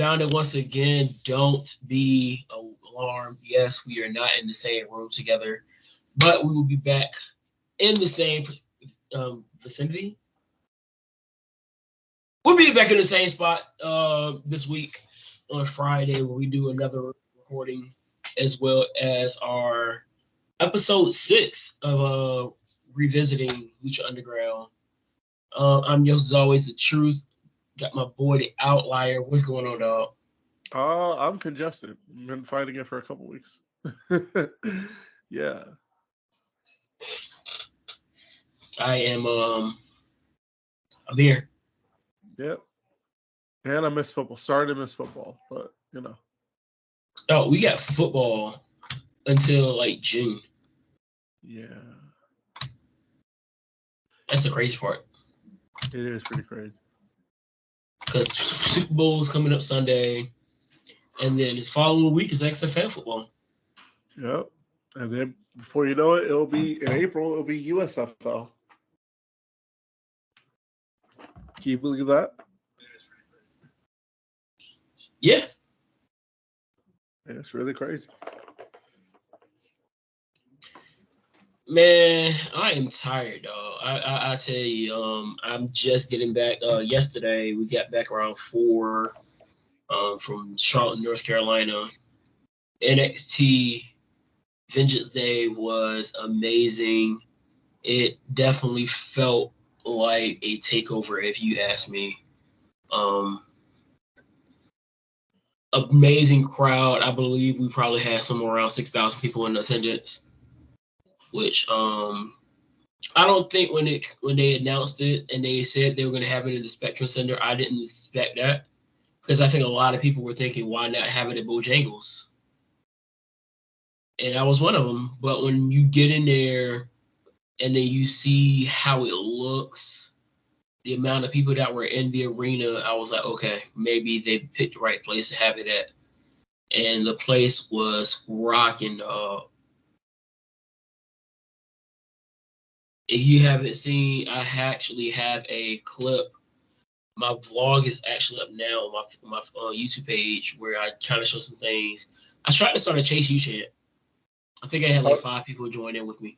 found it once again. Don't be alarmed. Yes, we are not in the same room together, but we will be back in the same vicinity. We'll be back in the same spot this week on Friday where we do another recording as well as our episode 6 of revisiting Lucha Underground. I'm your host, as always, the truth. Got my boy the outlier. What's going on, dog? I'm congested. I've been fighting it for a couple weeks. Yeah. I am I'm here. Yep. And I miss football. Started to miss football, but Oh, we got football until like June. Yeah. That's the crazy part. It is pretty crazy. Because Super Bowl is coming up Sunday, and then the following week is XFL football. Yep. And then before you know it, it'll be in April, it'll be USFL. Can you believe that? Yeah. It's really crazy. Man, I am tired, dog. I tell you, I'm just getting back. Yesterday we got back around 4, from Charlotte, North Carolina. NXT Vengeance Day was amazing. It definitely felt like a takeover, if you ask me. Um, Amazing crowd. I believe we probably had somewhere around 6,000 people in attendance, which I don't think when they announced it and they said they were going to have it in the Spectrum Center, I didn't expect that because I think a lot of people were thinking, why not have it at Bojangles? And I was one of them. But when you get in there and then you see how it looks, the amount of people that were in the arena, I was like, okay, maybe they picked the right place to have it at. And the place was rocking. If you haven't seen, I actually have a clip. My vlog is actually up now on my YouTube page where I kind of show some things. I tried to start a Chase U chant. I think I had like 5 people join in with me.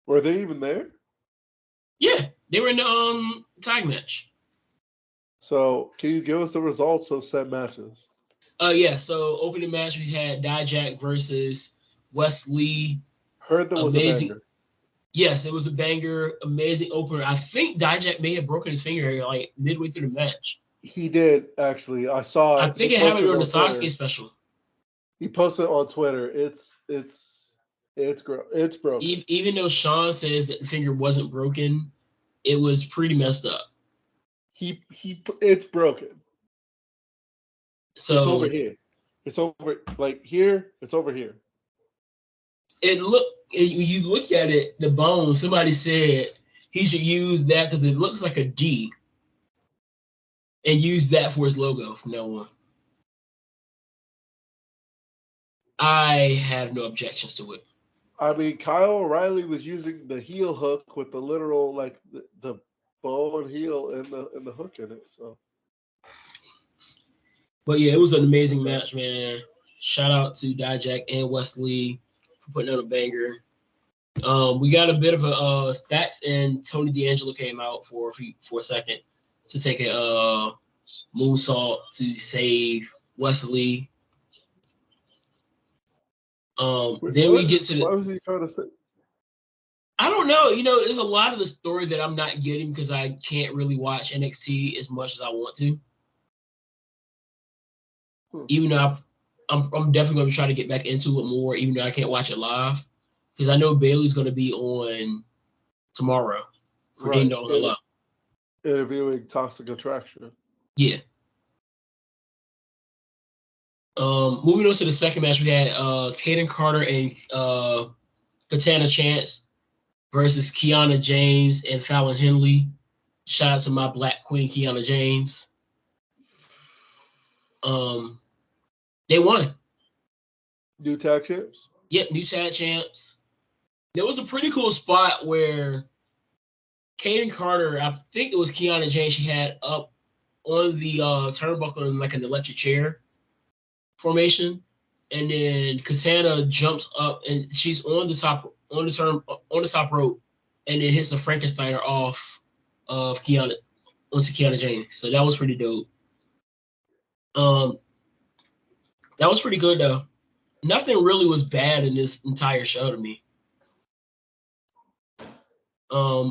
Were they even there? Yeah, they were in the tag match. So, can you give us the results of said matches? Yeah. So opening match we had Dijak versus Wes Lee. Heard that was a banger. Yes, it was a banger, amazing opener. I think Dijak may have broken his finger like midway through the match. He did actually. I saw. I think it happened during the Sasuke special. He posted on Twitter. It's broken. Even though Sean says that the finger wasn't broken, it was pretty messed up. It's broken. So it's over here. It's over like here. It's over here. You look at it, the bone. Somebody said he should use that because it looks like a D, and use that for his logo from now on. I have no objections to it. I mean, Kyle O'Reilly was using the heel hook with the literal like the bow and heel and the hook in it. So, but yeah, it was an amazing match, man. Shout out to Dijak and Wes Lee for putting out a banger. We got a bit of a stats, and Tony D'Angelo came out for a second to take a moonsault to save Wes Lee. Then we get to the. What was he trying to say? I don't know. There's a lot of the story that I'm not getting because I can't really watch NXT as much as I want to. Even though I'm definitely going to try to get back into it more, even though I can't watch it live, because I know Bailey's going to be on tomorrow for Ding Dong Hello. Interviewing Toxic Attraction. Yeah. Moving on to the second match, we had Kaden Carter and Katana Chance versus Kiana James and Fallon Henley. Shout out to my Black Queen, Kiana James. They won. New tag champs? Yep, new tag champs. There was a pretty cool spot where Kaden Carter, I think it was Kiana James, she had up on the turnbuckle in like an electric chair formation, and then Katana jumps up and she's on the top rope, and then hits the Frankensteiner off of Kiana onto Kiana James. So that was pretty dope. That was pretty good though. Nothing really was bad in this entire show to me.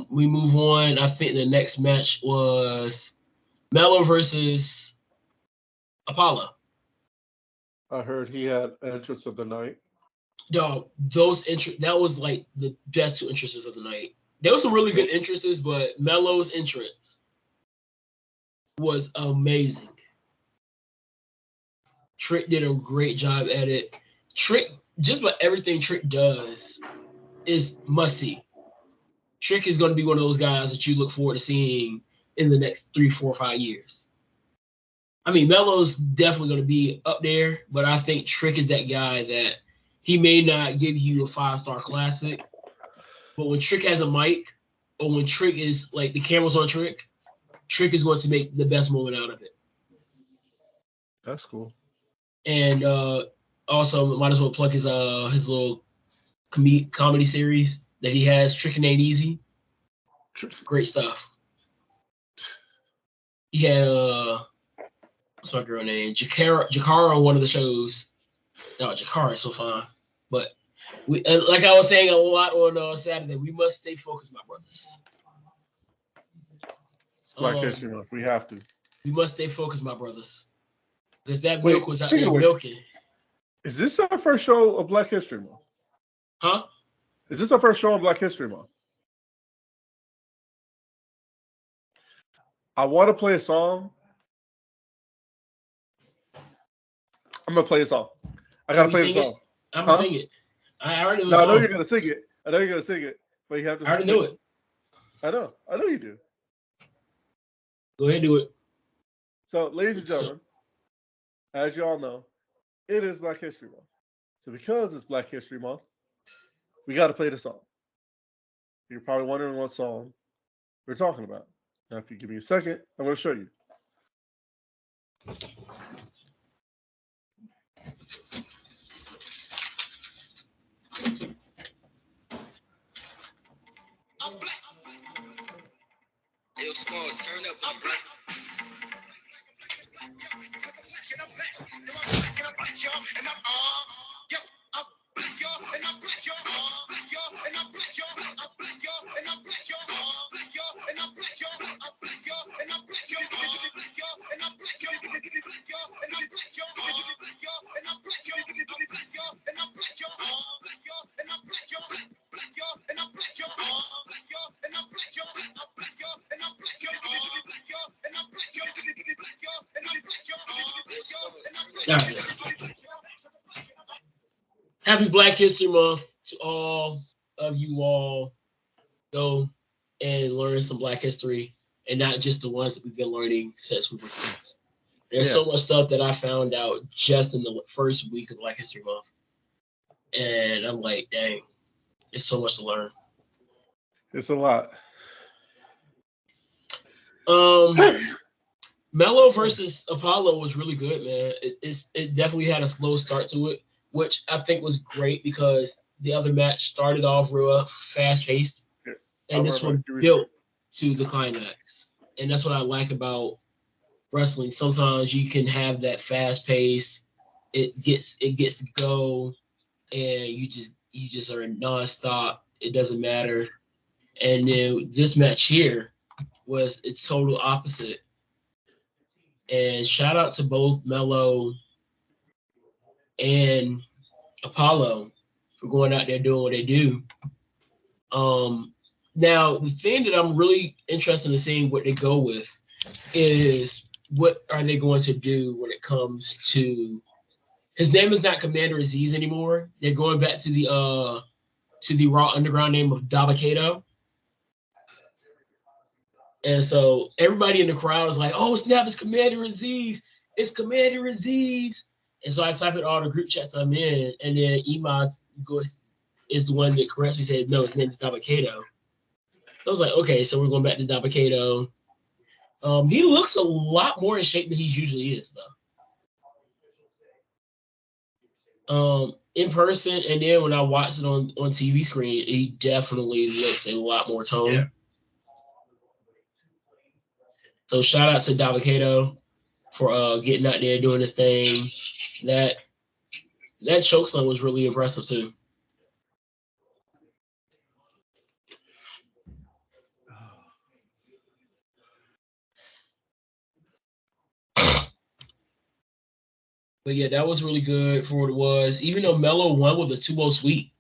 We move on. I think the next match was Melo versus Apollo. I heard he had entrance of the night. Dog, that was like the best two entrances of the night. There were some really good entrances, but Melo's entrance was amazing. Trick did a great job at it. Trick, just about everything Trick does is must see. Trick is going to be one of those guys that you look forward to seeing in the next 3, 4, 5 years. I mean, Melo's definitely going to be up there, but I think Trick is that guy that he may not give you a 5-star classic, but when Trick has a mic, or when Trick is like the camera's on Trick is going to make the best moment out of it. That's cool. And also, might as well plug his little comedy series that he has, Trickin' Ain't Easy. Great stuff. He had what's my girl name? Jakara on one of the shows. No, Jakara is so fine. But we, like I was saying a lot on Saturday, we must stay focused, my brothers. It's Black History Month. We have to. We must stay focused, my brothers. Because that milk was out there milking. Is this our first show of Black History Month? Huh? Is this our first show of Black History Month? I want to play a song. I'm going to play a song. I got to play the song. I'm going to sing it. I already know. No, I know you're going to sing it. But you have to. I already knew it. I know you do. Go ahead and do it. So, ladies and gentlemen, as you all know, it is Black History Month. So because it's Black History Month, we got to play the song. You're probably wondering what song we're talking about. Now, if you give me a second, I'm going to show you. Yo, Smalls, turn up for me, bro. Happy Black History Month to all of you all. Go and learn some Black history, and not just the ones that we've been learning since we were kids. There's so much stuff that I found out just in the first week of Black History Month. And I'm like, dang, it's so much to learn. It's a lot. Melo versus Apollo was really good, man. It definitely had a slow start to it, which I think was great because the other match started off real fast-paced, and this one built to the climax. And that's what I like about wrestling. Sometimes you can have that fast pace, it gets to go, and you just are nonstop. It doesn't matter. And then this match here was its total opposite. And shout out to both Melo and Apollo for going out there doing what they do. Now, the thing that I'm really interested in seeing what they go with is what are they going to do when it comes to his name is not Commander Aziz anymore. They're going back to the Raw Underground name of Dabba-Kato. And so everybody in the crowd is like, oh, snap, it's Commander Aziz. It's Commander Aziz. And so I type in all the group chats I'm in, and then Imaz is the one that corrects me, said, no, his name is Dabba-Kato. So I was like, okay, so we're going back to Dabba-Kato. He looks a lot more in shape than he usually is, though. In person, and then when I watched it on TV screen, he definitely looks a lot more toned. Yeah. So shout out to Dabba-Kato for getting out there doing his thing. That chokeslam was really impressive too. But yeah, that was really good for what it was. Even though Melo won with a 2-0 sweep,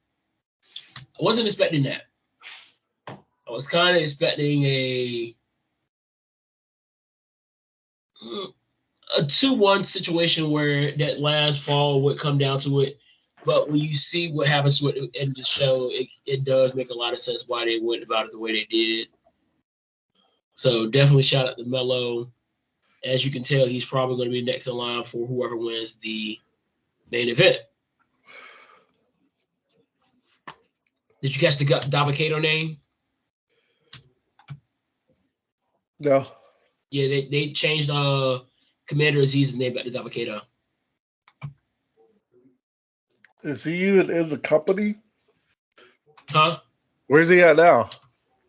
I wasn't expecting that. I was kind of expecting a 2-1 situation where that last fall would come down to it. But when you see what happens with it in the show, it does make a lot of sense why they went about it the way they did. So definitely shout out to Melo. As you can tell, he's probably going to be next in line for whoever wins the main event. Did you catch the Dabba-Kato name? No. Yeah, they changed Commander Aziz's name back to Dabba-Kato. Is he even in the company? Huh? Where's he at now?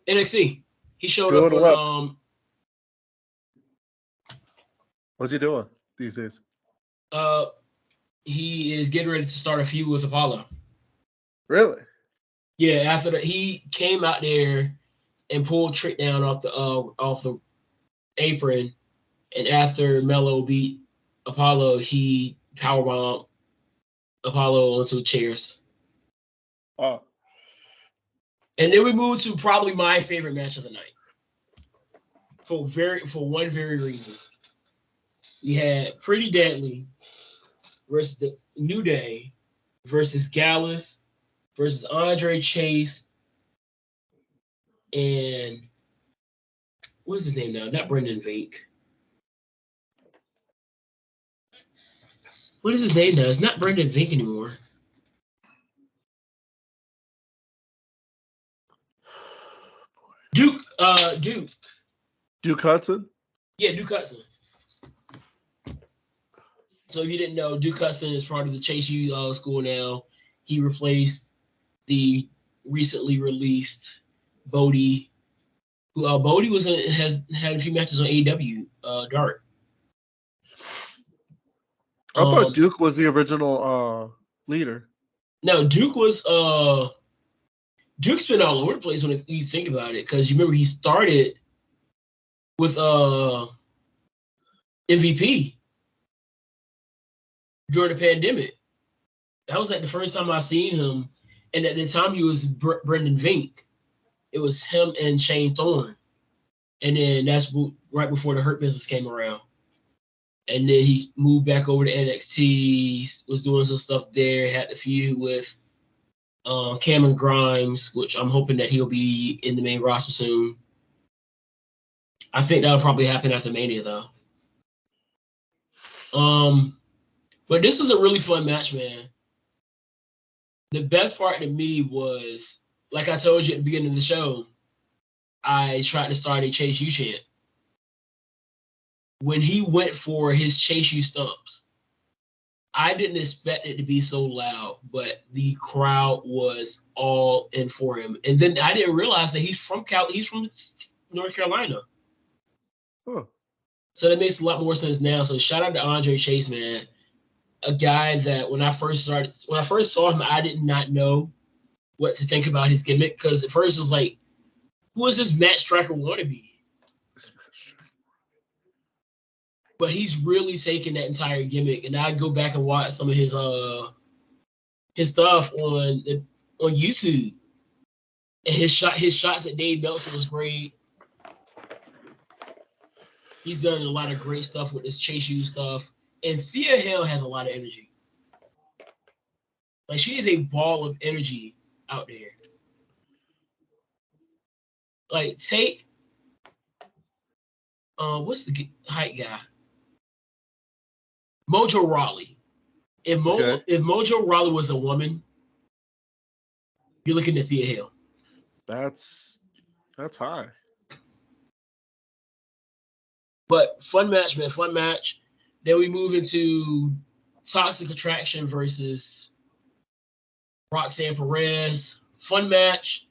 NXT. He showed Doing up what? on What's he doing these days? he is getting ready to start a feud with Apollo. Really? Yeah, after that he came out there and pulled Trick down off the apron, and after Melo beat Apollo, he powerbombed Apollo onto chairs. Oh. And then we moved to probably my favorite match of the night. For one very reason. We had Pretty Deadly versus the New Day versus Gallus versus Andre Chase and what is his name now? Not Brendan Vink. What is his name now? It's not Brendan Vink anymore. Duke. Duke Hudson? Yeah, Duke Hudson. So if you didn't know, Duke Hudson is part of the Chase U school now. He replaced the recently released Bodie, who Bodie has had a few matches on AEW Dark. I thought Duke was the original leader. No, Duke was Duke's been all over the place when you think about it, because you remember he started with MVP during the pandemic. That was like the first time I seen him, and at the time he was Brendan Vink. It was him and Shane Thorne, and then that's right before the Hurt Business came around. And then he moved back over to NXT, was doing some stuff there, had the feud with Cameron Grimes, which I'm hoping that he'll be in the main roster soon. I think that'll probably happen after Mania, though. But this was a really fun match, man. The best part to me was, like I told you at the beginning of the show, I tried to start a Chase U chant. When he went for his Chase U stumps, I didn't expect it to be so loud, but the crowd was all in for him. And then I didn't realize that he's from North Carolina. Huh. So that makes a lot more sense now. So shout out to Andre Chase, man. A guy that when I first saw him, I did not know what to think about his gimmick, because at first it was like, who is this Matt Striker wannabe? But he's really taken that entire gimmick, and I go back and watch some of his stuff on YouTube. And his shots at Dave Meltzer was great. He's done a lot of great stuff with this Chase U stuff. And Thea Hale has a lot of energy. Like, she is a ball of energy out there. Like, take what's the height guy? Mojo Rawley. If Mojo Rawley was a woman, you're looking at Thea Hale. That's high. But fun match, man, fun match. Then we move into Toxic Attraction versus Roxanne Perez. Fun match.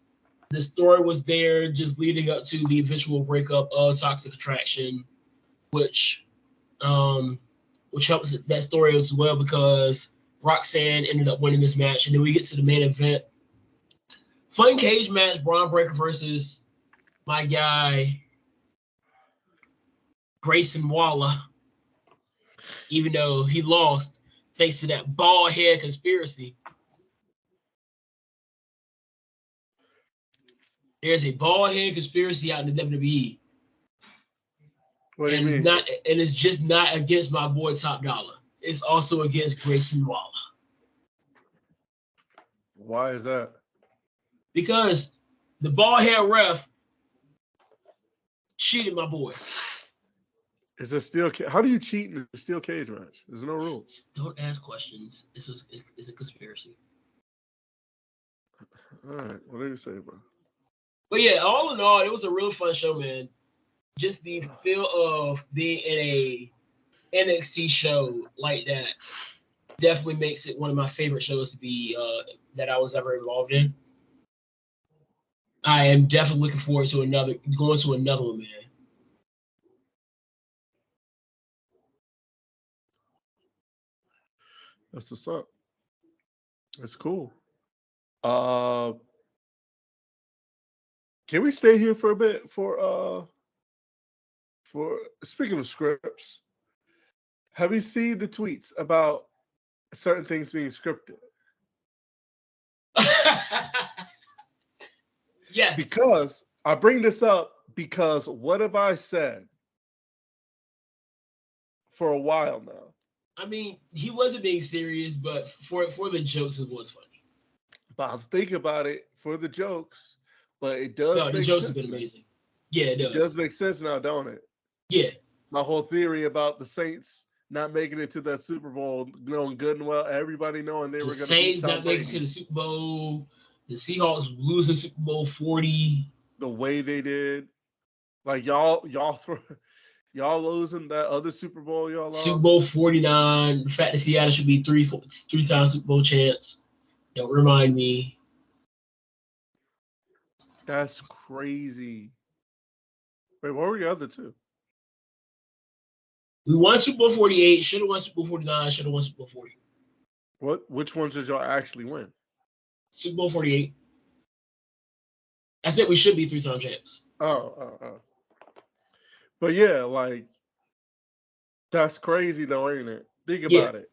The story was there just leading up to the eventual breakup of Toxic Attraction, which helps that story as well because Roxanne ended up winning this match. And then we get to the main event. Fun cage match, Braun Breaker versus my guy, Grayson Waller. Even though he lost thanks to that bald head conspiracy. There's a bald head conspiracy out in the WWE. What do you mean? It's just not against my boy Top Dollar. It's also against Grayson Waller. Why is that? Because the bald head ref cheated my boy. It's a steel cage. How do you cheat in a steel cage match? There's no rules. Don't ask questions. It's a conspiracy. All right. What do you say, bro? But yeah, all in all, it was a real fun show, man. Just the feel of being in a NXT show like that definitely makes it one of my favorite shows to be that I was ever involved in. I am definitely looking forward to going to another one, man. That's what's up. That's cool. Can we stay here for a bit for speaking of scripts? Have you seen the tweets about certain things being scripted? Yes. Because I bring this up because what have I said for a while now? I mean, he wasn't being serious, but for the jokes, it was funny. But I was thinking about it for the jokes, but it does. No, the jokes have been amazing. Yeah, it does. It does make sense now, don't it? Yeah. My whole theory about the Saints not making it to that Super Bowl, knowing good and well, everybody knowing they were going to. The Saints not making it to the Super Bowl. The Seahawks losing Super Bowl 40. The way they did, like y'all losing that other Super Bowl, y'all lost. Super Bowl 49. The fact that Seattle should be three-time Super Bowl champs. Don't remind me. That's crazy. Wait, what were your other two? We won Super Bowl 48. Should have won Super Bowl 49. Should have won Super Bowl 40. Which ones did y'all actually win? Super Bowl 48. I said we should be three-time champs. Oh. But yeah, like that's crazy though, ain't it? Think about it.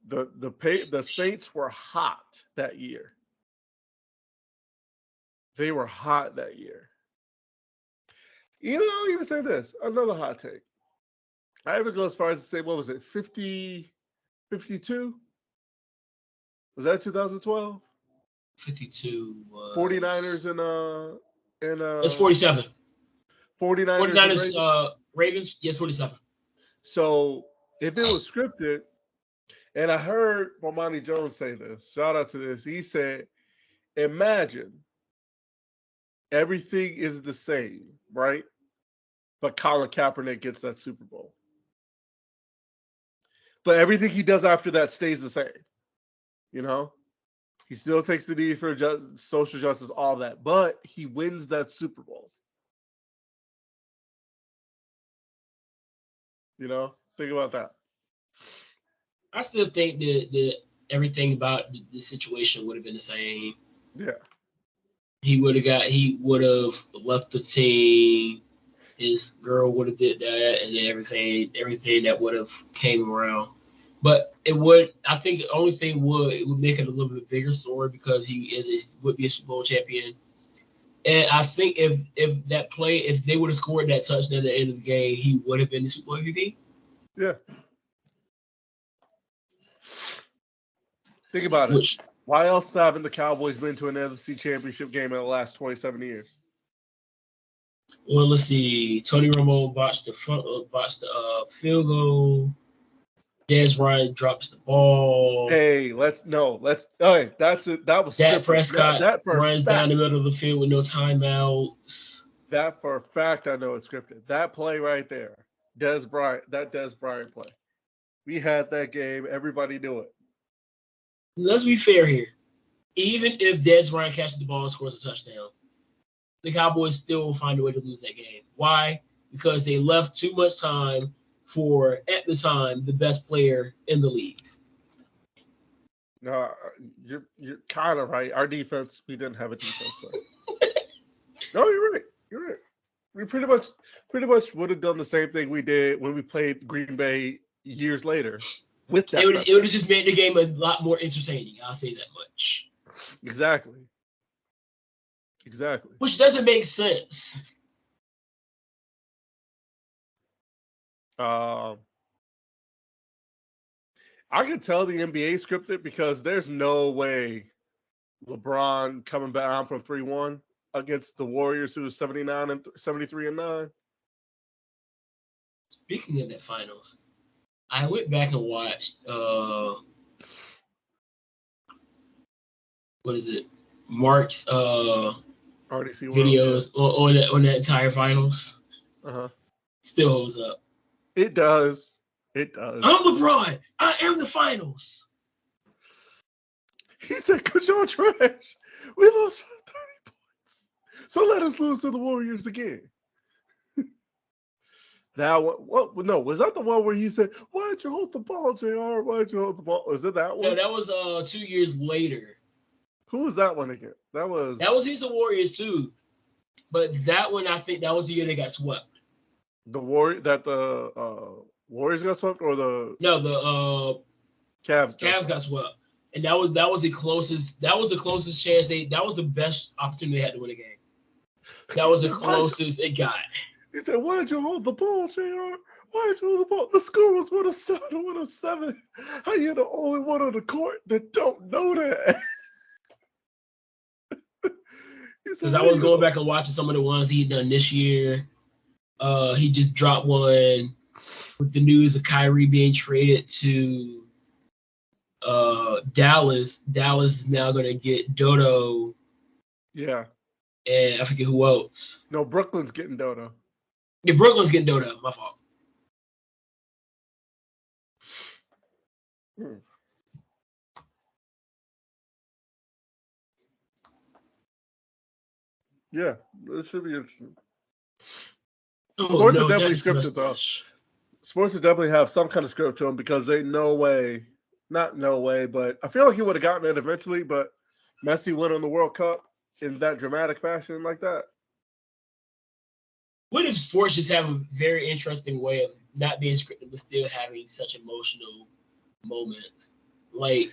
The Saints were hot that year. They were hot that year. You know, I'll even say this. Another hot take. I even go as far as to say, what was it, 50, 52? Was that 2012? 52 was... 49ers and it's 47. 49ers Ravens, yes, 47. So if it was scripted, and I heard Bomani Jones say this, shout out to this. He said, imagine everything is the same, right? But Colin Kaepernick gets that Super Bowl. But everything he does after that stays the same. You know? He still takes the knee for social justice, all that. But he wins that Super Bowl. You know? Think about that. I still think that everything about the situation would have been the same. Yeah. He would have left the team. His girl would have did that, and then everything that would have came around. But I think the only thing it would make it a little bit bigger story because he would be a Super Bowl champion. And I think if they would have scored that touchdown at the end of the game, he would have been the Super Bowl MVP. Yeah. Think about it. Why else haven't the Cowboys been to an NFC Championship game in the last 27 years? Well, let's see. Tony Romo botched the field goal. Dez Bryant drops the ball. Hey, okay, that's it. That was Dak Prescott runs down the middle of the field with no timeouts. That for a fact I know it's scripted. That play right there. Des Bryant play. We had that game. Everybody knew it. Let's be fair here. Even if Dez Bryant catches the ball and scores a touchdown, the Cowboys still will find a way to lose that game. Why? Because they left too much time for, at the time, the best player in the league. No, you're kind of right. Our defense, we didn't have a defense. No, you're right. You're right. We pretty much would have done the same thing we did when we played Green Bay years later. With that, it would have just made the game a lot more entertaining. I'll say that much. Exactly. Which doesn't make sense. I can tell the NBA scripted because there's no way LeBron coming back from 3-1 against the Warriors, who was 79 and 73 and 9. Speaking of that finals, I went back and watched what is it? Mark's RDC videos World, yeah. on that entire finals. Still holds up. It does. I'm LeBron. I am the finals. He said, "'Cause you're trash. We lost 30 points, so let us lose to the Warriors again." That one, what? No, was that the one where he said, "Why did you hold the ball, JR? Why did you hold the ball?" Was it that one? No, that was 2 years later. Who was that one again? That was he's the Warriors too, but that one, I think that was the year they got swept. The Warriors got swept, or the Cavs got swept, and that was the closest. That was the closest chance that was the best opportunity they had to win a game. That was the closest it got. He said, "Why did you hold the ball, JR? Why did you hold the ball? The score was 107. How you the only one on the court that don't know that?" Because I was going back and watching some of the ones he'd done this year. He just dropped one with the news of Kyrie being traded to Dallas. Dallas is now going to get Dodo. Yeah. And I forget who else. No, Brooklyn's getting Dodo. Yeah, Brooklyn's getting Dodo. My fault. Yeah, it should be interesting. Sports are definitely scripted, though. Sports would definitely have some kind of script to them because they but I feel like he would have gotten it eventually, but Messi went on the World Cup in that dramatic fashion like that. What if sports just have a very interesting way of not being scripted but still having such emotional moments? Like,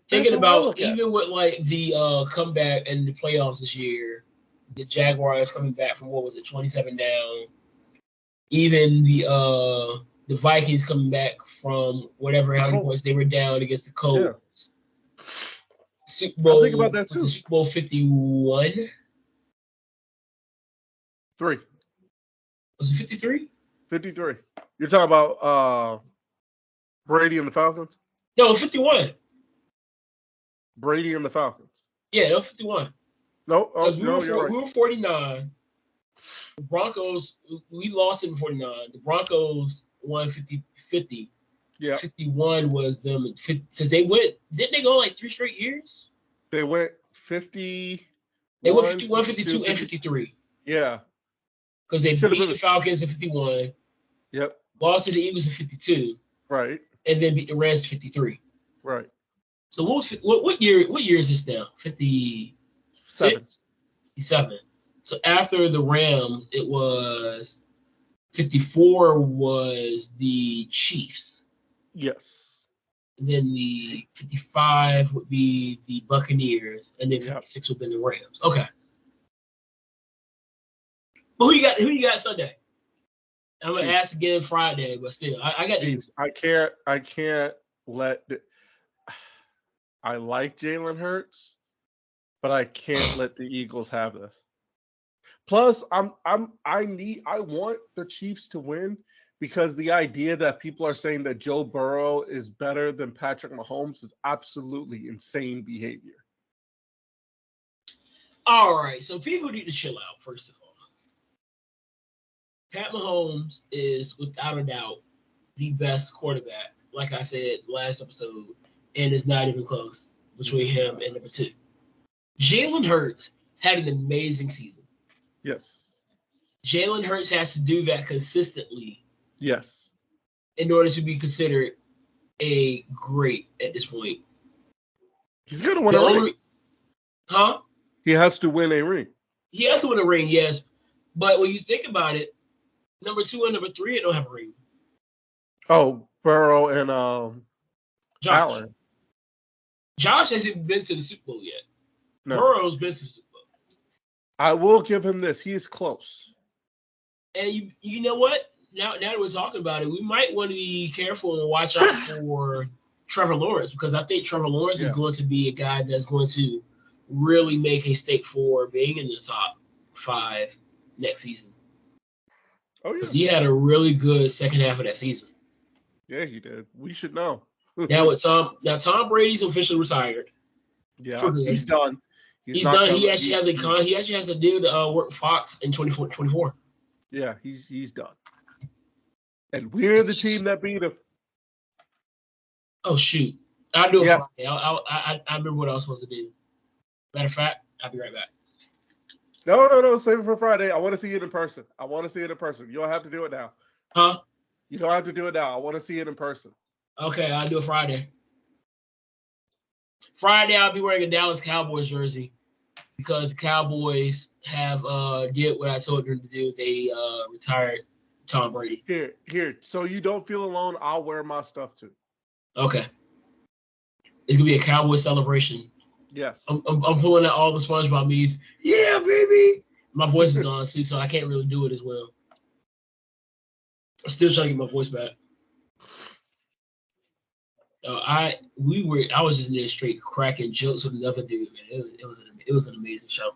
thinking about even with like the comeback and the playoffs this year, the Jaguars coming back from 27 down. Even the Vikings coming back from how many points they were down against the Colts. Yeah. Super Bowl. I think about that too. Super Bowl 51. 3. Was it 53? 53. You're talking about Brady and the Falcons? No, 51. Brady and the Falcons. Yeah, no, 51. No, we were 49. The Broncos, we lost in 49. The Broncos won 50. Yeah. 51 was them because they went. Didn't they go like 3 straight years? They went 50. They went 51, 52, and 53. Yeah. Because they beat the Falcons in 51. Yep. Lost to the Eagles in 52. Right. And then beat the Rams in 53. Right. So what year? What year is this now? 56? 57. So after the Rams, it was 54 was the Chiefs. Yes. And then the 55 would be the Buccaneers, and then 56 would be the Rams. Okay. But who you got Sunday? I'm gonna ask again Friday, but still, I got Chiefs. I can't let. I like Jalen Hurts, but I can't let the Eagles have this. Plus, I want the Chiefs to win because the idea that people are saying that Joe Burrow is better than Patrick Mahomes is absolutely insane behavior. All right, so people need to chill out, first of all. Pat Mahomes is without a doubt the best quarterback. Like I said last episode, and it's not even close between him and number 2. Jalen Hurts had an amazing season. Yes. Jalen Hurts has to do that consistently. Yes. In order to be considered a great at this point. He's gonna win a ring. Huh? He has to win a ring. He has to win a ring, yes. But when you think about it, number 2 and number 3 don't have a ring. Oh, Burrow and Josh. Allen. Josh hasn't been to the Super Bowl yet. No. Burrow's been to the Super Bowl. I will give him this. He is close. And you know what? Now that we're talking about it, we might want to be careful and watch out for Trevor Lawrence, because I think Trevor Lawrence is going to be a guy that's going to really make a stake for being in the top 5 next season. Oh, yeah. Because he had a really good second half of that season. Yeah, he did. We should know. Now Tom Brady's officially retired. Yeah, he's done. He's done. He actually has a deal to work Fox in 24. Yeah, he's done. And we're the team that beat him. Oh shoot! I'll do it Friday. I remember what I was supposed to do. Matter of fact, I'll be right back. No. Save it for Friday. I want to see it in person. You don't have to do it now. Huh? You don't have to do it now. I want to see it in person. Okay, I'll do it Friday. Friday, I'll be wearing a Dallas Cowboys jersey because the Cowboys have did what I told them to do. They retired Tom Brady. Here. So you don't feel alone, I'll wear my stuff too. Okay. It's gonna be a Cowboy celebration. Yes. I'm pulling out all the SpongeBob memes. Yeah, baby. My voice is gone too, so I can't really do it as well. I'm still trying to get my voice back. I was just in there straight cracking jokes with another dude, man. It was an amazing show.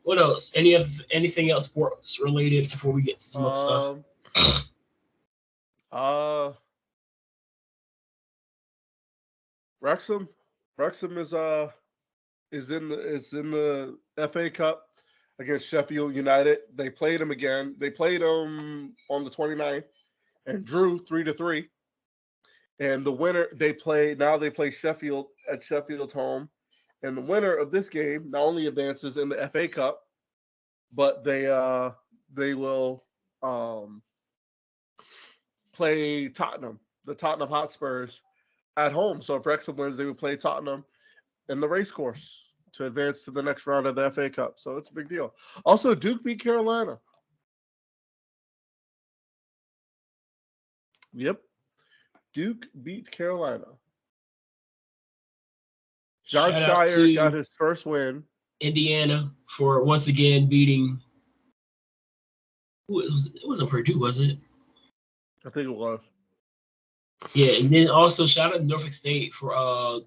What else? Anything else sports related before we get to some other stuff? Wrexham is in the FA Cup against Sheffield United. They played them again. They played them on the 29th and drew 3-3. And the winner they play Sheffield at Sheffield's home. And the winner of this game not only advances in the FA Cup, but they will play Tottenham, the Tottenham Hotspurs, at home. So if Wrexham wins, they would play Tottenham in the racecourse to advance to the next round of the FA Cup. So it's a big deal. Also, Duke beat Carolina. Yep. Duke beat Carolina. John Shire got his first win. Indiana for once again beating. It wasn't Purdue, was it? I think it was. Yeah, and then also shout out to Norfolk State for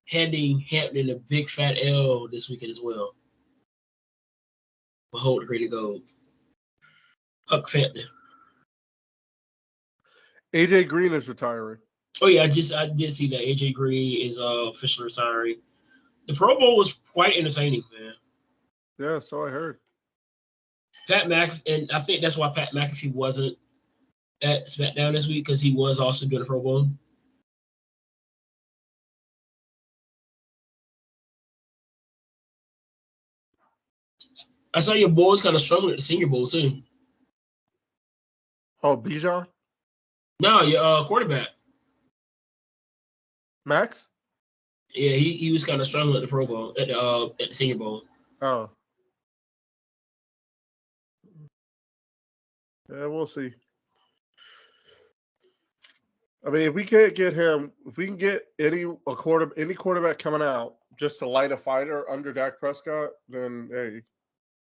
handing Hampton a big fat L this weekend as well. We'll hold the great gold. Huck Hampton. AJ Green is retiring. Oh yeah, I did see that AJ Green is officially retiring. The Pro Bowl was quite entertaining, man. Yeah, so I heard. Pat McAfee, and I think that's why Pat McAfee wasn't at SmackDown this week, because he was also doing the Pro Bowl. I saw your boys kind of struggling at the Senior Bowl too. Oh, Bijan? No, your quarterback. Max? Yeah, he was kind of struggling at the Pro Bowl, at the Senior Bowl. Oh. Yeah, we'll see. I mean, if we can get any quarterback coming out just to light a fighter under Dak Prescott, then hey,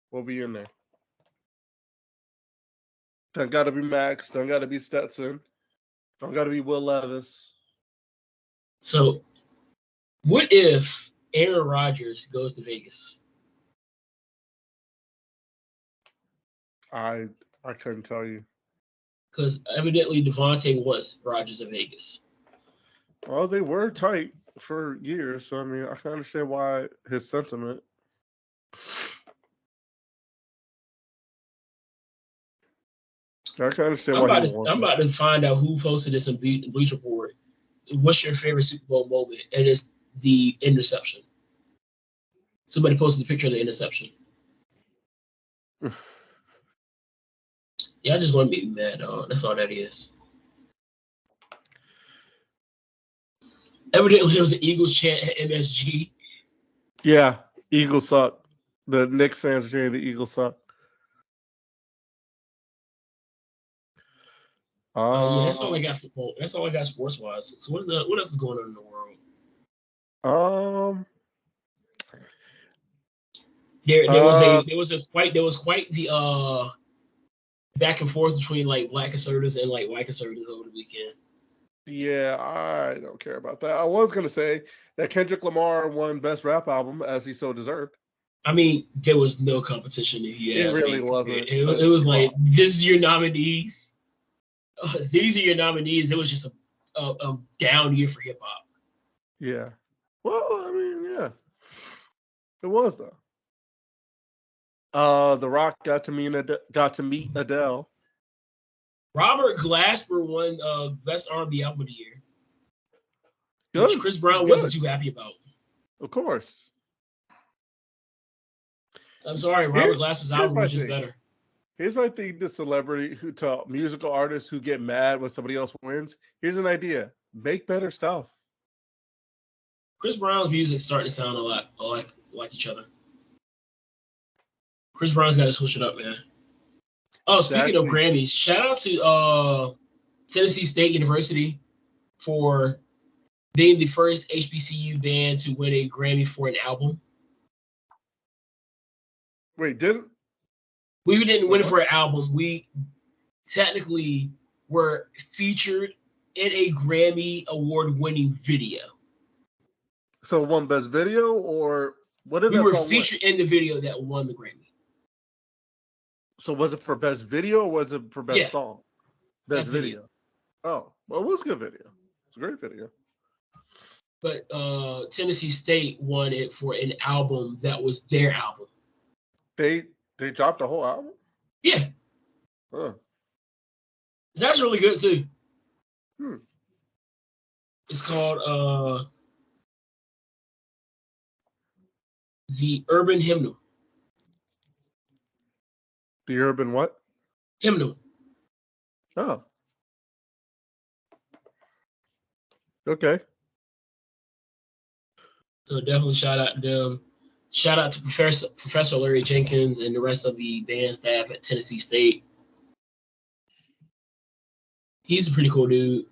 we'll be in there. Don't got to be Max. Don't got to be Stetson. Don't got to be Will Levis. So, what if Aaron Rodgers goes to Vegas? I couldn't tell you. Because evidently Devontae wants Rodgers in Vegas. Well, they were tight for years, so I mean, I can understand why his sentiment. I can understand why he won. I'm about to find out who posted this in Bleacher Report. What's your favorite Super Bowl moment? And it's the interception. Somebody posted a picture of the interception. Yeah, I just want to be mad, dog. That's all that is. Evidently, there was an Eagles chant at MSG. Yeah, Eagles suck. The Knicks fans are saying the Eagles suck. Yeah, that's all I got football. That's all I got sports wise. So what else is going on in the world? There was quite the back and forth between like black conservatives and like white conservatives over the weekend. Yeah, I don't care about that. I was gonna say that Kendrick Lamar won Best Rap Album as he so deserved. I mean, there was no competition if you ask me. It really wasn't. It was like, this is your nominees. These are your nominees. It was just a down year for hip hop. Yeah. Well, I mean, yeah. It was though. The Rock got to meet Adele. Robert Glasper won Best R&B Album of the Year. Good. Which Chris Brown wasn't too happy about. Of course. I'm sorry, Robert Glasper's album was just better. Here's my thing to musical artists who get mad when somebody else wins. Here's an idea. Make better stuff. Chris Brown's music's starting to sound a lot like each other. Chris Brown's got to switch it up, man. Oh, speaking of Grammys, shout out to Tennessee State University for being the first HBCU band to win a Grammy for an album. Wait, we didn't win it for an album. We technically were featured in a Grammy award-winning video. So it won Best Video, or what did we were featured in the video that won the Grammy. So was it for Best Video or was it for Best Song? Best video. Oh, well, it was a good video. It's a great video. But Tennessee State won it for an album that was their album. They dropped the whole album? Yeah. Huh. It's actually really good too. It's called The Urban Hymnal. The Urban what? Hymnal. Oh. Okay. So definitely shout out to them. Shout out to Professor Larry Jenkins and the rest of the band staff at Tennessee State. He's a pretty cool dude.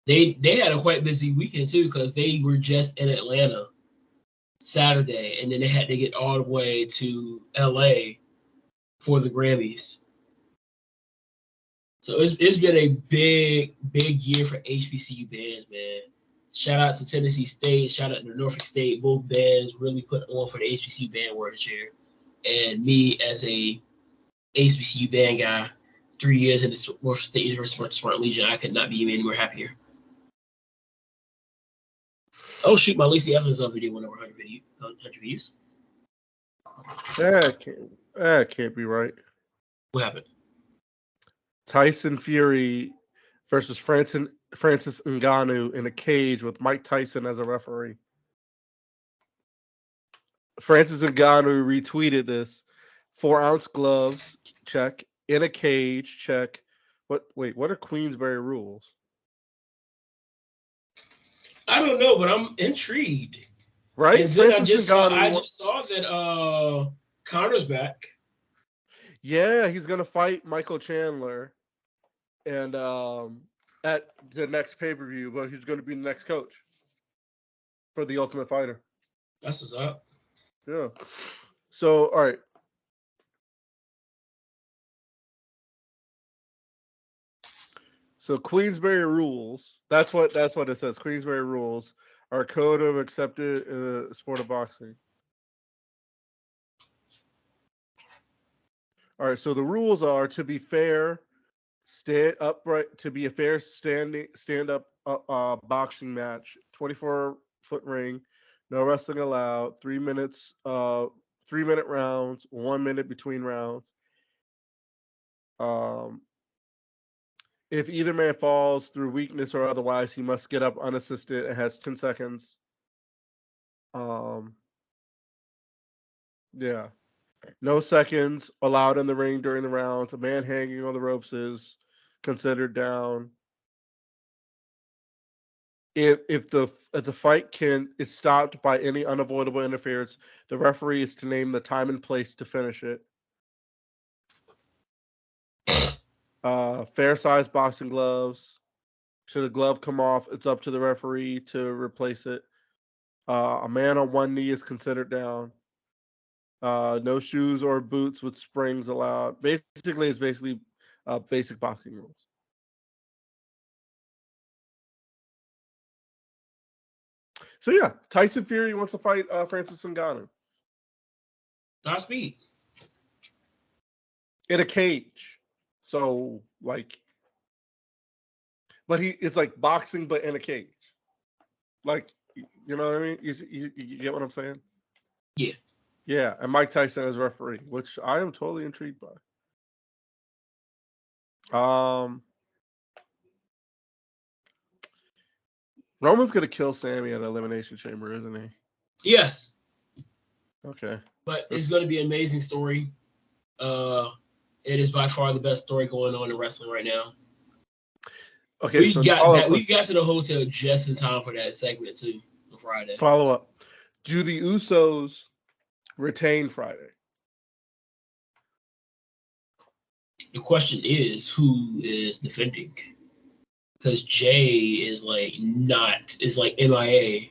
They had a quite busy weekend too because they were just in Atlanta Saturday, and then they had to get all the way to LA for the Grammys. So it's been a big year for HBCU bands, man. Shout out to Tennessee State, shout out to Norfolk State. Both bands really put on for the HBCU band world this year. And me as a HBCU band guy, 3 years in the Norfolk State University Smart Legion, I could not be any more happier. Oh shoot, my Lacey Evans video went over 100 views. That can't be right. What happened? Tyson Fury versus Francis Ngannou in a cage with Mike Tyson as a referee. Francis Ngannou retweeted this. 4-ounce gloves, check. In a cage, check. What are Queensberry rules? I don't know, but I'm intrigued. Right? And then I just saw that Connor's back. Yeah, he's gonna fight Michael Chandler, and at the next pay-per-view, but he's gonna be the next coach for the Ultimate Fighter. That's what's up. Yeah. So, all right. So Queensberry rules. That's what it says. Queensberry rules are a code of accepted sport of boxing. All right. So the rules are to be fair, stand upright, to be a fair stand-up boxing match, 24-foot ring, no wrestling allowed, 3 3-minute rounds, 1 minute between rounds. If either man falls through weakness or otherwise, he must get up unassisted and has 10 seconds. Yeah. No seconds allowed in the ring during the rounds. A man hanging on the ropes is considered down. If the fight is stopped by any unavoidable interference, the referee is to name the time and place to finish it. Fair size boxing gloves. Should a glove come off, it's up to the referee to replace it. A man on one knee is considered down. No shoes or boots with springs allowed. Basically, it's basic boxing rules. So yeah, Tyson Fury wants to fight Francis Ngannou. Godspeed. In a cage. So like, but it's like boxing, but in a cage. Like, you know what I mean? You get what I'm saying? Yeah. Yeah, and Mike Tyson as referee, which I am totally intrigued by. Roman's gonna kill Sammy at Elimination Chamber, isn't he? Yes. Okay. But it's going to be an amazing story. It is by far the best story going on in wrestling right now. Okay, we got to the hotel just in time for that segment too on Friday. Follow up. Do the Usos retain Friday? The question is, who is defending? Because Jay is like MIA.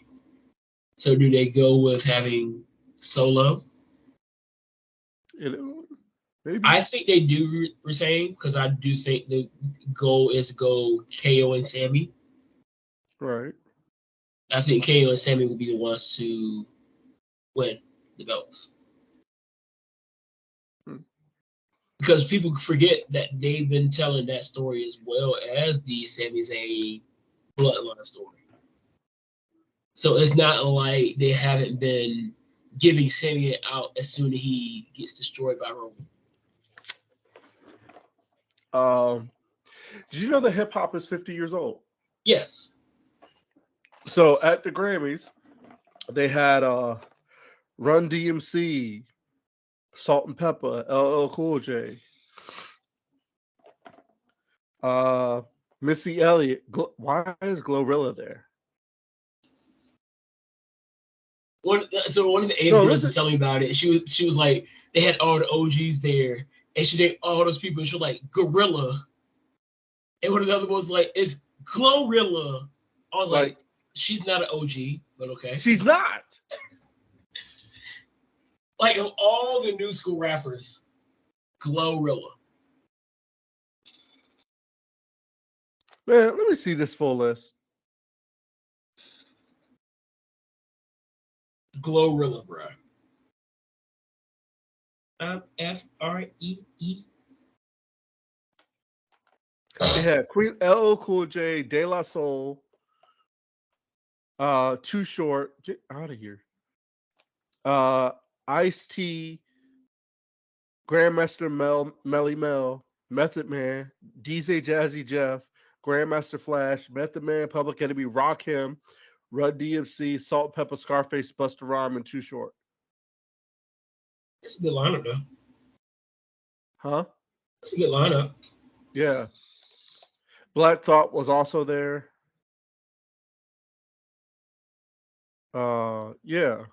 So do they go with having Solo? Maybe. I think they do retain because I do think the goal is to go KO and Sammy. Right. I think KO and Sammy will be the ones to win the belts. Because people forget that they've been telling that story as well as the Sami Zayn bloodline story. So it's not like they haven't been giving Sami out as soon as he gets destroyed by Roman. Did you know that hip hop is 50 years old? Yes. So at the Grammys, they had Run DMC, Salt and Pepper, LL Cool J, Missy Elliott. Why is Glorilla there? One of the agents was telling me about it. She was like, they had all the OGs there, and she named all those people, and she was like, Gorilla. And one of the other ones was like, it's Glorilla. I was like, she's not an OG, but okay. She's not. Like, of all the new school rappers, Glorilla. Man, let me see this full list. Glorilla, bro. FREE. They had Queen LL Cool J, De La Soul, Too Short, get out of here. Ice-T, Grandmaster Melly Mel, Method Man, DJ Jazzy Jeff, Grandmaster Flash, Method Man, Public Enemy, Rakim, Run DMC, Salt, Pepper, Scarface, Busta Rhymes, and Too Short. It's a good lineup, though. Huh? It's a good lineup. Yeah. Black Thought was also there. Yeah.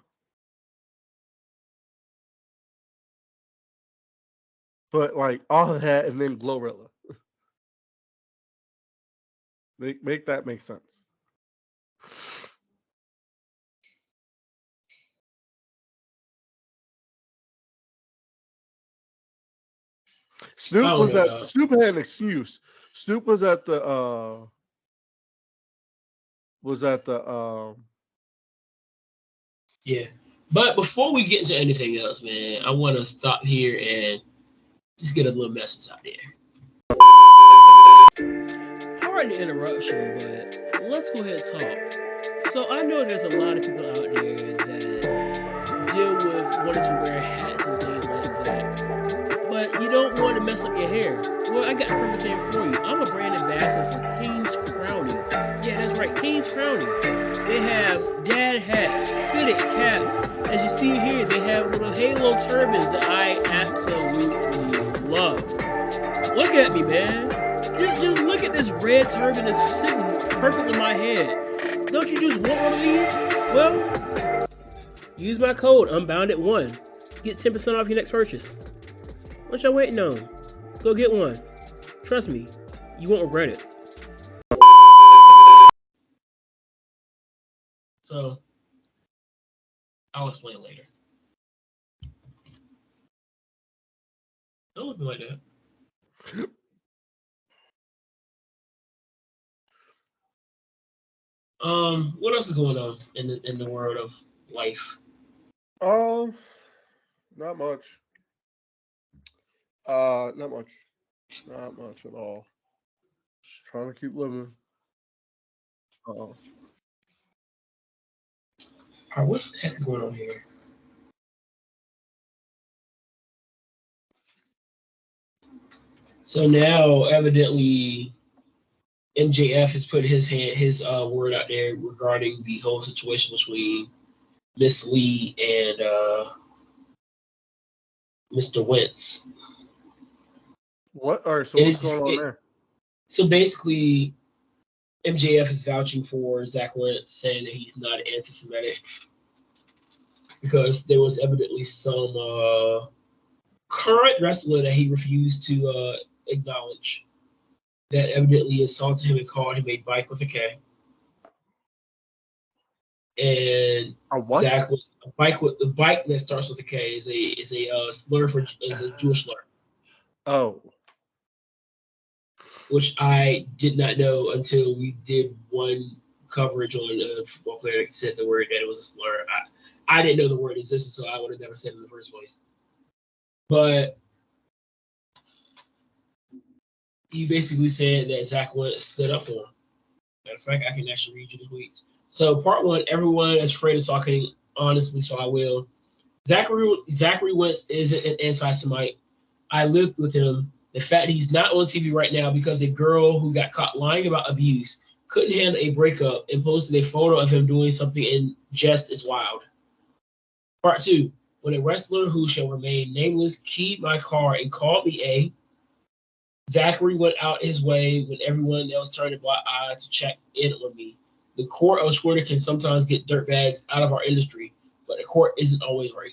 But like all of that and then Glorilla. Make that make sense. Snoop had an excuse. Snoop was at the yeah. But before we get into anything else, man, I want to stop here and just get a little message out there. Pardon the interruption, but let's go ahead and talk. So I know there's a lot of people out there that deal with wanting to wear hats and things like that, but you don't want to mess up your hair. Well, I got the perfect thing for you. I'm a brand ambassador for King's Crowning. Yeah, that's right, King's Crowning. They have dad hats, fitted caps. As you see here, they have little halo turbans that I absolutely love. Look at me, man. Just look at this red turban that's sitting perfect on my head. Don't you just want one of these? Well, use my code Unbounded1. Get 10% off your next purchase. What y'all waiting on? Go get one. Trust me, you won't regret it. So, I'll explain later. Don't look at me like that. What else is going on in the world of life? Not much. Not much at all. Just trying to keep living. All right, what the heck is going on here? So now, evidently, MJF has put his word out there regarding the whole situation between Miss Lee and Mr. Wentz. What? All right, so what's going on there? So basically, MJF is vouching for Zach Wentz, saying that he's not anti-Semitic because there was evidently some current wrestler that he refused to acknowledge that evidently assaulted him and called him a bike with a K. And a what? Zach, the bike that starts with a K is a slur is a Jewish slur. Oh. Which I did not know until we did one coverage on a football player that said the word that it was a slur. I didn't know the word existed, so I would have never said it in the first place. But he basically said that Zach Wentz stood up for him. Matter of fact, I can actually read you the tweets. So part one, everyone is afraid of talking honestly, so I will. Zachary Wentz isn't an anti-Semite. I lived with him. The fact he's not on TV right now because a girl who got caught lying about abuse couldn't handle a breakup and posted a photo of him doing something in jest is wild. Part two, when a wrestler who shall remain nameless keyed my car and called me a, Zachary went out his way when everyone else turned a blind eye to check in on me. The court of Twitter can sometimes get dirtbags out of our industry, but the court isn't always right.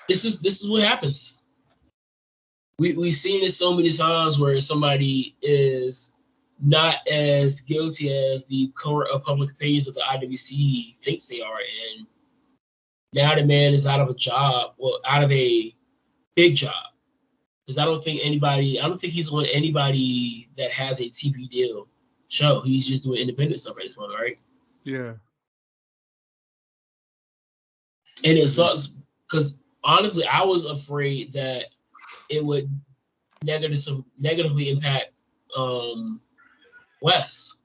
This is what happens. We've seen it so many times where somebody is not as guilty as the court of public opinions of the IWC thinks they are, and now the man is out of a job, well, out of a big job. Because I don't think he's on anybody that has a TV deal show. He's just doing independent stuff at this moment, right? Yeah. And it sucks because honestly, I was afraid that it would negatively impact Wes.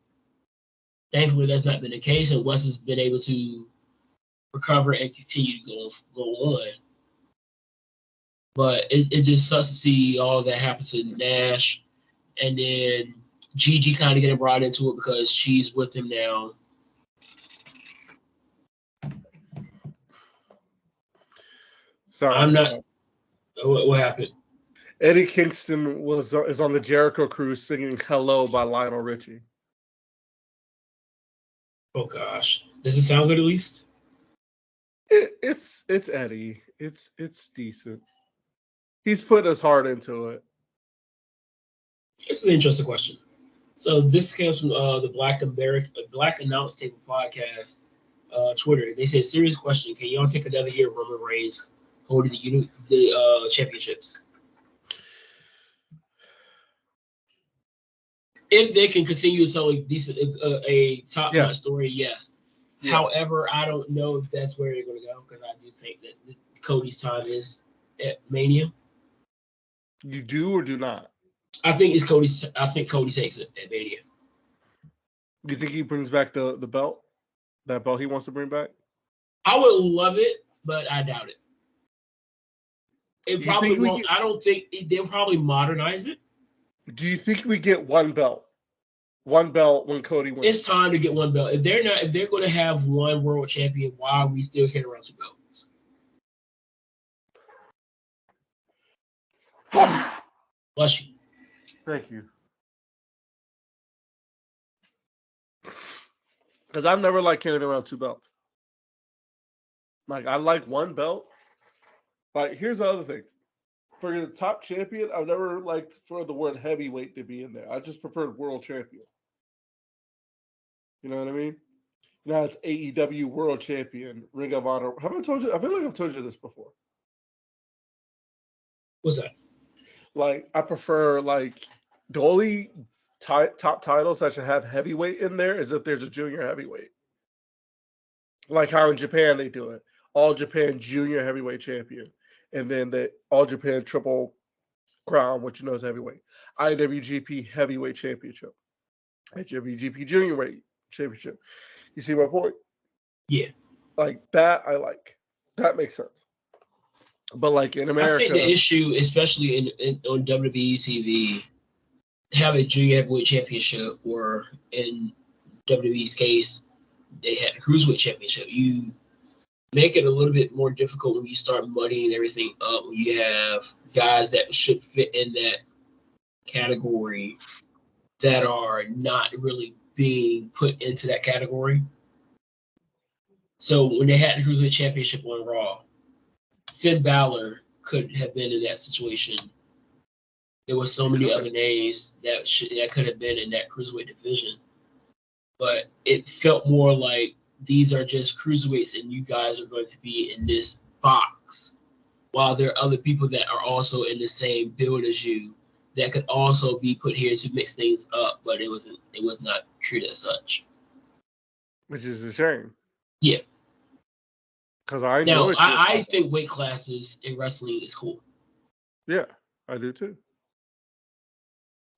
Thankfully, that's not been the case, and Wes has been able to recover and continue to go on. But it just sucks to see all that happen to Nash, and then Gigi kind of getting brought into it because she's with him now. Sorry, I'm not. What happened? Eddie Kingston is on the Jericho Cruise singing "Hello" by Lionel Richie. Oh gosh, does it sound good at least? It's Eddie. It's decent. He's put his heart into it. This is an interesting question. So this comes from the Black Announce Table podcast, Twitter. They said, "Serious question: can y'all take another year of Roman Reigns holding the championships? If they can continue to tell a top-notch story, yes. Yeah. However, I don't know if that's where they're going to go because I do think that Cody's time is at Mania. You do or do not? I think it's Cody. I think Cody takes it at Mania. You think he brings back the belt? That belt he wants to bring back? I would love it, but I doubt it. It You probably think we won't. get- I don't think they'll probably modernize it. Do you think we get one belt? One belt when Cody wins. It's time to get one belt. If they're going to have one world champion, why are we still carrying around 2 belts? Bless you. Thank you. Because I've never liked carrying around 2 belts. Like, I like one belt. Like, here's the other thing. For the top champion, I've never liked for the word heavyweight to be in there. I just preferred world champion. You know what I mean? Now it's AEW world champion, Ring of Honor. Have I told you? I feel like I've told you this before. What's that? Like, I prefer, like, the only top titles that should have heavyweight in there is if there's a junior heavyweight. Like how in Japan they do it. All Japan junior heavyweight champion. And then the All Japan triple crown, which you know is heavyweight. IWGP heavyweight championship. IWGP junior weight championship. You see my point? Yeah. Like that I like. That makes sense. But like in America, I think the issue, especially on WWE TV, have a junior heavyweight championship, or in WWE's case, they had a cruiserweight championship. You make it a little bit more difficult when you start muddying everything up. When you have guys that should fit in that category that are not really being put into that category. So when they had the cruiserweight championship on Raw, Finn Balor could have been in that situation. There were so many other names that could have been in that cruiserweight division, but it felt more like these are just cruiserweights, and you guys are going to be in this box, while there are other people that are also in the same build as you that could also be put here to mix things up, but it was not treated as such. which is a shame. Yeah. Because I Now enjoy. I think weight classes in wrestling is cool. Yeah, I do too.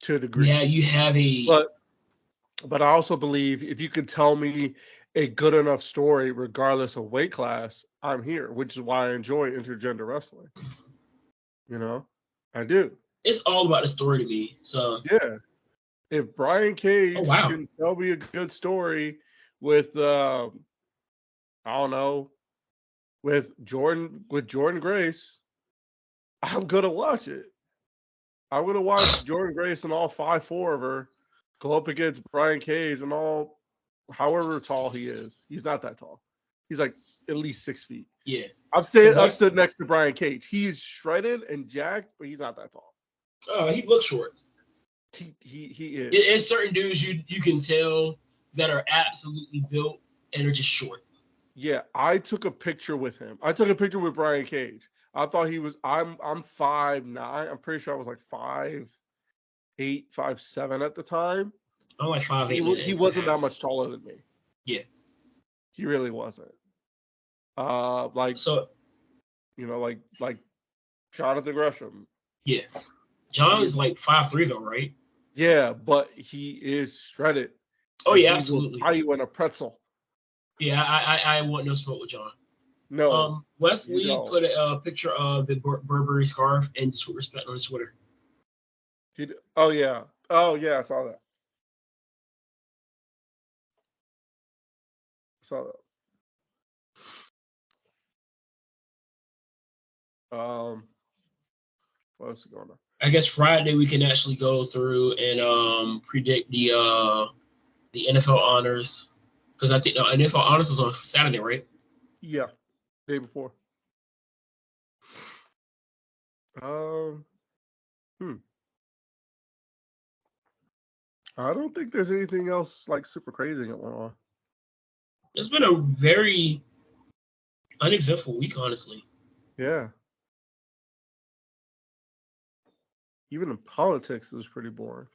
To a degree. Yeah, you have a. But I also believe if you can tell me a good enough story, regardless of weight class, I'm here, which is why I enjoy intergender wrestling. You know, I do. It's all about the story to me. So yeah, if Brian Cage can tell me a good story with, I don't know, with Jordan Grace, I'm gonna watch it. I'm gonna watch Jordan Grace and all 5'4" of her go up against Brian Cage and all, however tall he is. He's not that tall. He's like at least 6 feet. Yeah. I've stood next to Brian Cage. He's shredded and jacked, but he's not that tall. Oh, he looks short. He is. There's certain dudes you can tell that are absolutely built and are just short. Yeah, I took a picture with him. I took a picture with Brian Cage. I thought he was. I'm 5'9". I'm pretty sure I was like 5'8", 5'7" at the time. I'm like 5'8". He wasn't that much taller than me. Yeah, he really wasn't. Like so, like Jonathan Gresham. Yeah, John is like 5'3" though, right? Yeah, but he is shredded. Oh yeah, absolutely. How you in a pretzel? Yeah, I want no smoke with John. No. Wesley put a picture of the Burberry scarf and Sweet Respect on his Twitter. Oh yeah, I saw that. What else is going on? I guess Friday we can actually go through and predict the NFL honors, because I think the NFL honors was on Saturday, right? Yeah, day before. I don't think there's anything else like super crazy going on. It's been a very uneventful week, honestly. Yeah. Even in politics, it was pretty boring.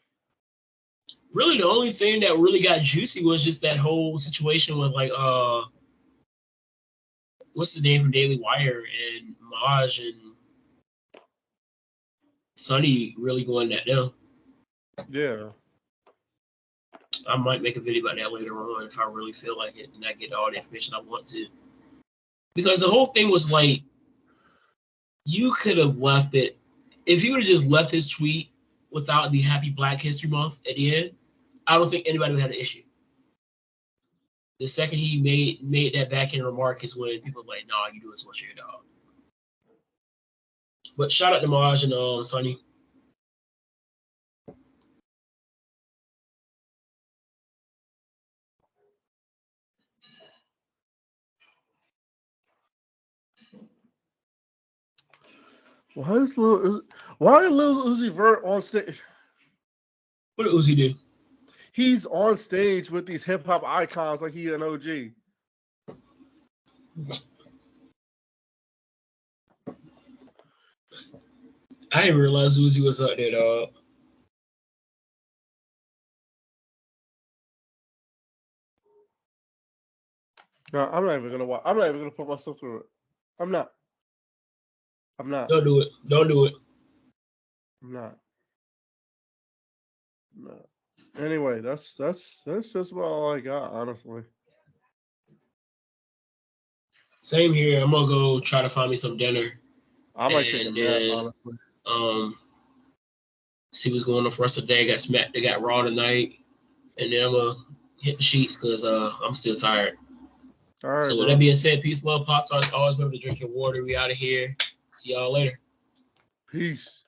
Really, the only thing that really got juicy was just that whole situation with like what's the name from Daily Wire and Maj and Sonny really going that down. Yeah. I might make a video about that later on if I really feel like it and I get all the information I want to. Because the whole thing was like, you could have left it. If you would have just left his tweet without the Happy Black History Month at the end, I don't think anybody would have an issue. The second he made that back-end remark is when people were like, nah, you doing so much for your dog. But shout out to Maj and Sonny. Why is Lil Uzi Vert on stage? What did Uzi do? He's on stage with these hip hop icons like he an OG. I didn't realize Uzi was up there, dog. No, I'm not even gonna watch. I'm not even gonna put myself through it. I'm not. Don't do it. Don't do it. I'm not. No. Anyway, that's just about all I got, honestly. Same here. I'm gonna go try to find me some dinner. I might take a nap, honestly. See what's going on for the rest of the day. They got Raw tonight, and then I'm gonna hit the sheets because I'm still tired. All right. So with that being said, peace, love, pop stars. Always remember to drink your water. We out of here. See y'all later. Peace.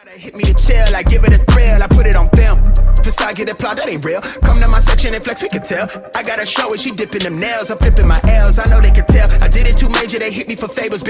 Hit me a chill, I give it a thrill, I put it on film. Facade get applaud, that ain't real. Come to my section and flex, we can tell. I got a show and she dipping them nails, I'm flipping my L's, I know they can tell. I did it too major, they hit me for favors.